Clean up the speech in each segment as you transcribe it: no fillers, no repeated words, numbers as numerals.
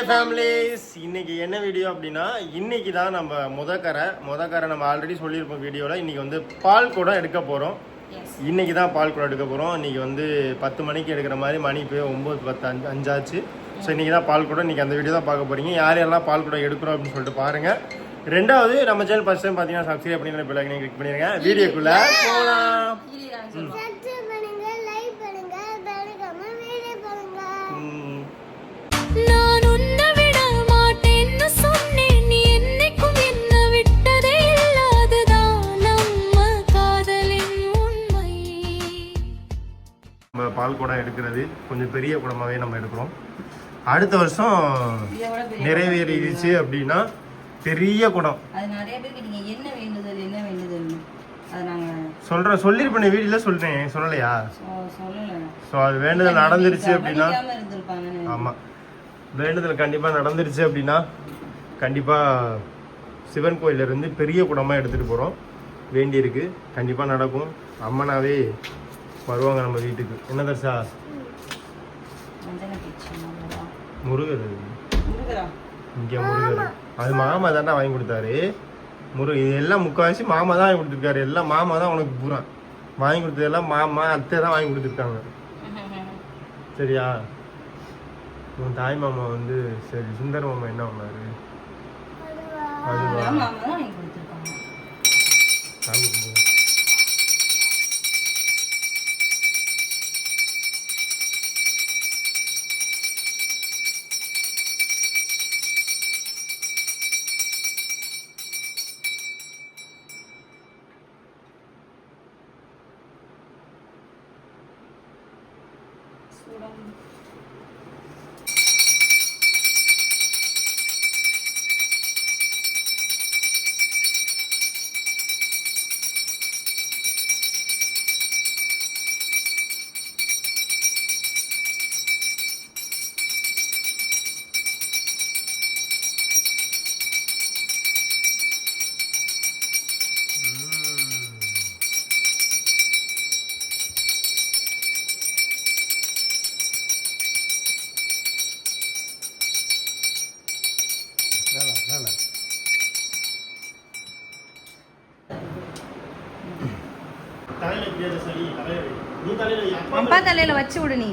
Families, இன்னைக்கு என்ன video அப்படின்னா, இன்னைக்கு தான் நம்ம முதக்கரை நம்ம ஆல்ரெடி சொல்லியிருப்போம் வீடியோவில். இன்னைக்கு வந்து பால் குடம் எடுக்க போகிறோம். இன்னைக்கு தான் பால் குடம் எடுக்க போகிறோம். இன்னைக்கு வந்து 10 மணிக்கு எடுக்கிற மாதிரி, மணி இப்போ 9:10 ஆச்சு. ஸோ இன்னைக்கு தான் பால் குடம். இன்னைக்கு அந்த வீடியோ தான் பார்க்க போறீங்க. யார் யாரெல்லாம் பால் குடம் எடுக்கிறோம் அப்படின்னு சொல்லிட்டு பாருங்க. ரெண்டாவது, நம்ம சேனல் ஃபர்ஸ்ட் டைம் பார்த்தீங்கன்னா சப்ஸ்கிரைப் பண்ணி பெல் ஐகானை கிளிக் பண்ணிருங்க. வீடியோக்குள்ள போகலாம். பால் குடம் எடுக்கிறது கொஞ்சம் பெரிய குடமாவே நம்ம எடுக்கிறோம். அடுத்த வருஷம் நிறைவேறிடுச்சு அப்படின்னா பெரிய குடம். சொல்றேன், சொல்லிருப்பேன் வீடியோல சொல்றேன், சொல்லலையா? ஸோ அது வேண்டுதல் நடந்துருச்சு அப்படின்னா, ஆமா வேண்டுதல் கண்டிப்பா நடந்துருச்சு அப்படின்னா கண்டிப்பா சிவன் கோயில இருந்து பெரிய குடமா எடுத்துட்டு போறோம். வேண்டி இருக்கு, கண்டிப்பா நடக்கும். அம்மனாவே வருவாங்க நம்ம வீட்டுக்கு. என்ன தர்ஷா? முருகர் இங்க முருகர் அது மாமா தானே வாங்கி கொடுத்தாரு. இது எல்லாம் முக்கால்வாசி மாமா தான் வாங்கி கொடுத்துருக்காரு. எல்லாம் மாமா தான் உனக்கு பூரா வாங்கி கொடுத்தது. எல்லாம் மாமா அத்தை தான் வாங்கி கொடுத்துருக்காங்க. சரியா? உன் தாய் மாமா வந்து சரி சுந்தர மாமா என்ன பண்ணாரு? அதுவா சாமி அப்பா தலையில வச்சு விடு. நீ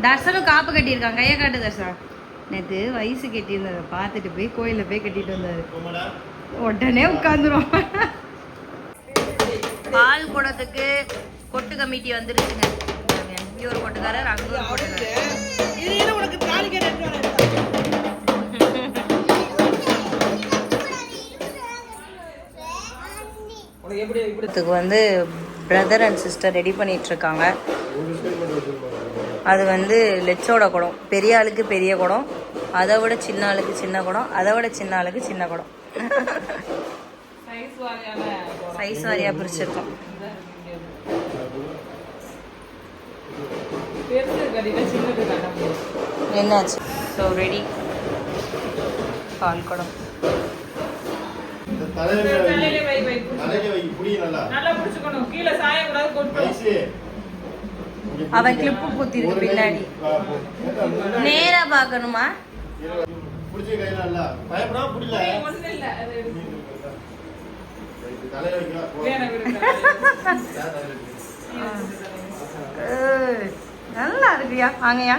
தர்சனும் காப்பு கட்டியிருக்கான். கையை காட்டு தர்சா. நேற்று வயசு கட்டியிருந்ததை பார்த்துட்டு போய் கோயிலில் போய் கட்டிட்டு வந்தாரு. உடனே உட்காந்துரும். பால் குடத்துக்கு கொட்டு கமிட்டி வந்துருச்சுங்க. இங்கே ஒரு கொட்டுக்காரர், அங்கே ஒரு கொட்டுக்காரர். இதுக்கு வந்து பிரதர் அண்ட் சிஸ்டர் ரெடி பண்ணிட்டு இருக்காங்க. அது வந்து லெச்சோட குடம். பெரிய ஆளுக்கு பெரிய குடம், அதை விட சின்ன ஆளுக்கு சின்ன குடம், அதை விட சின்ன ஆளுக்கு சின்ன குடம். சைஸ் வாரியா பிரிச்சிருக்கோம். என்னாச்சு? ஸோ ரெடி பால் குடம். அவன் கிளிப்பு குத்திருக்கு பின்னாடி. நேரா பாக்கணுமா? நல்லா இருக்குயா. வாங்கயா.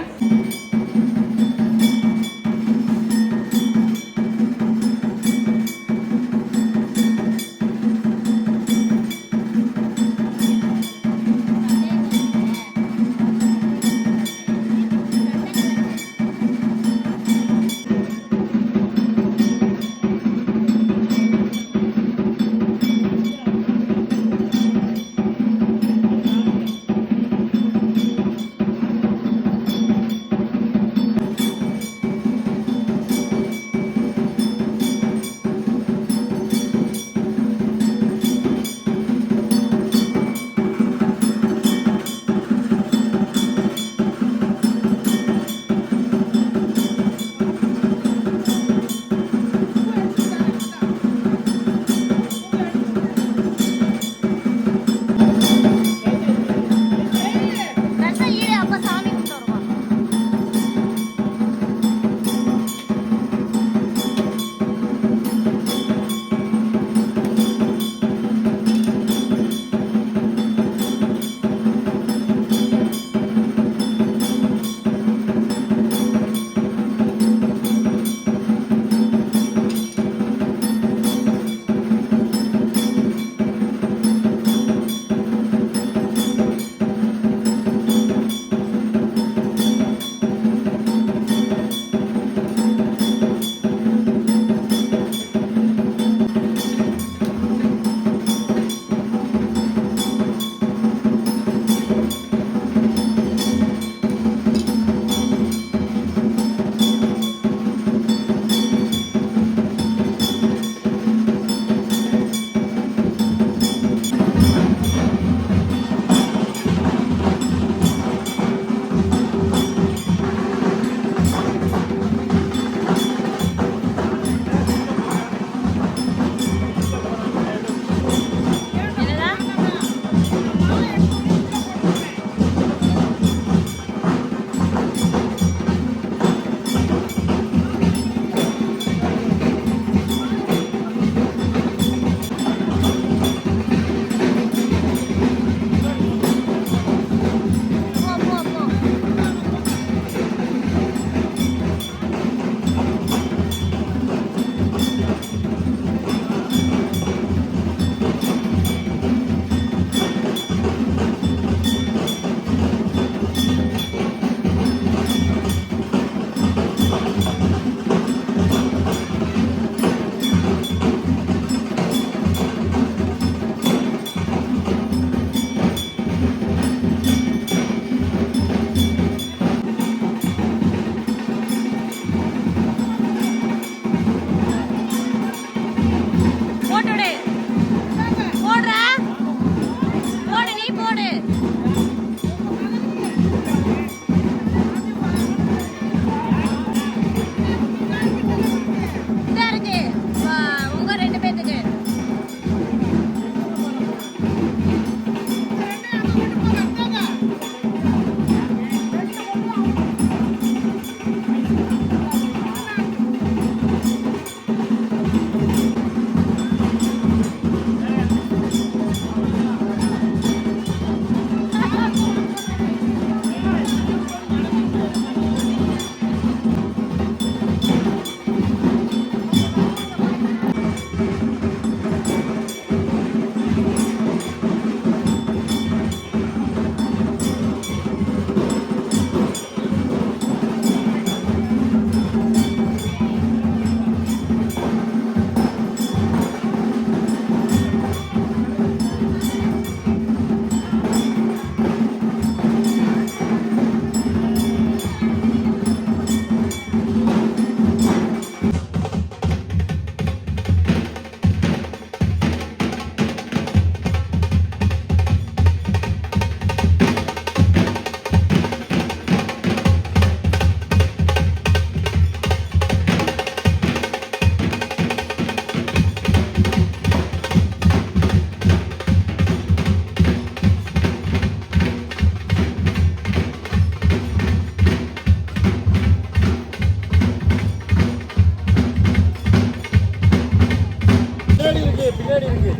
முன்னாடி இருக்கு.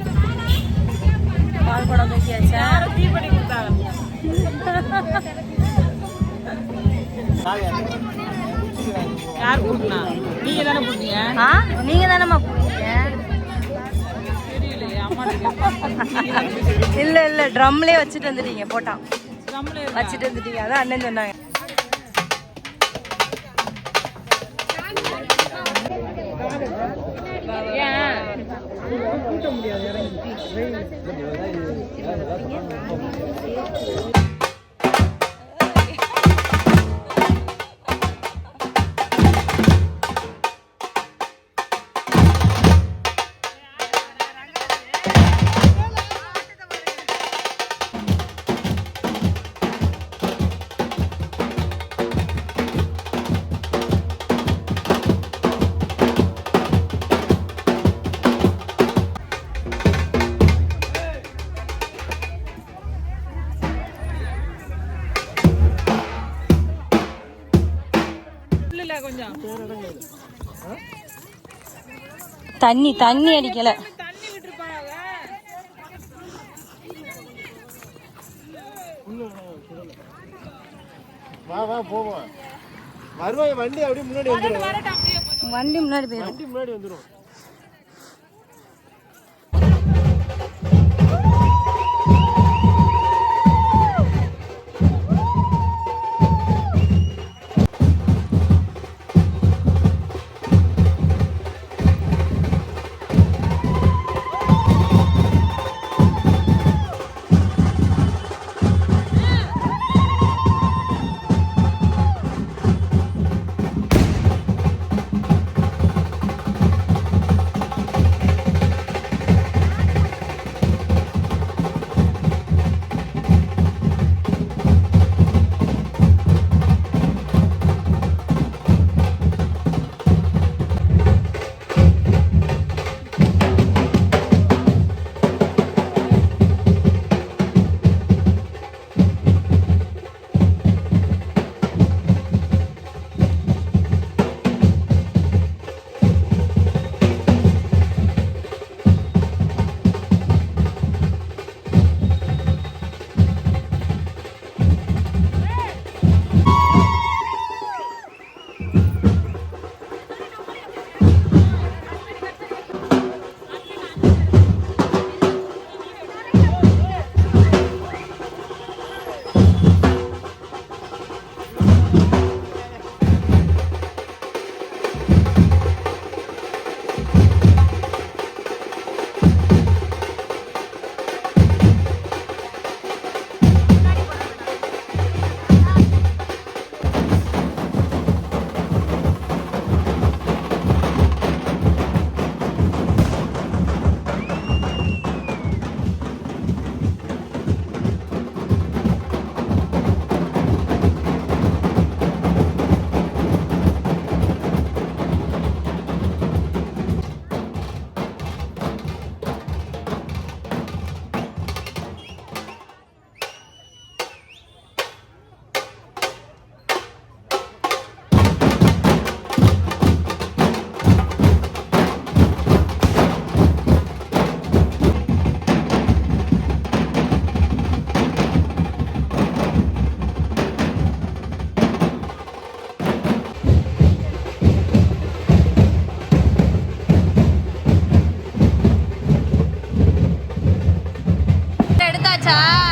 பால் குடம் தூக்கியாச்சா? யார் கூட்டினா? நீங்க தானே கூட்டிங்க? ஆ நீங்க தானம்மா போனீங்க? தெரியலையே, அம்மா இல்ல இல்ல ட்ரம்லயே வச்சுட்டு வந்துட்டீங்க. போட்டான் நம்மளே வச்சுட்டு வந்துட்டீங்க. அதான் அண்ணன் சொன்னாங்க. கொஞ்சம் தண்ணி தண்ணி அடிக்கல. தண்ணி விட்டுருப்பாங்க. வா வா போவோம். வருவாங்க வண்டி அப்படியே முன்னாடி வந்துடும். வண்டி முன்னாடி போயிடும். வண்டி முன்னாடி வந்துடும். எடுத்தாச்சா?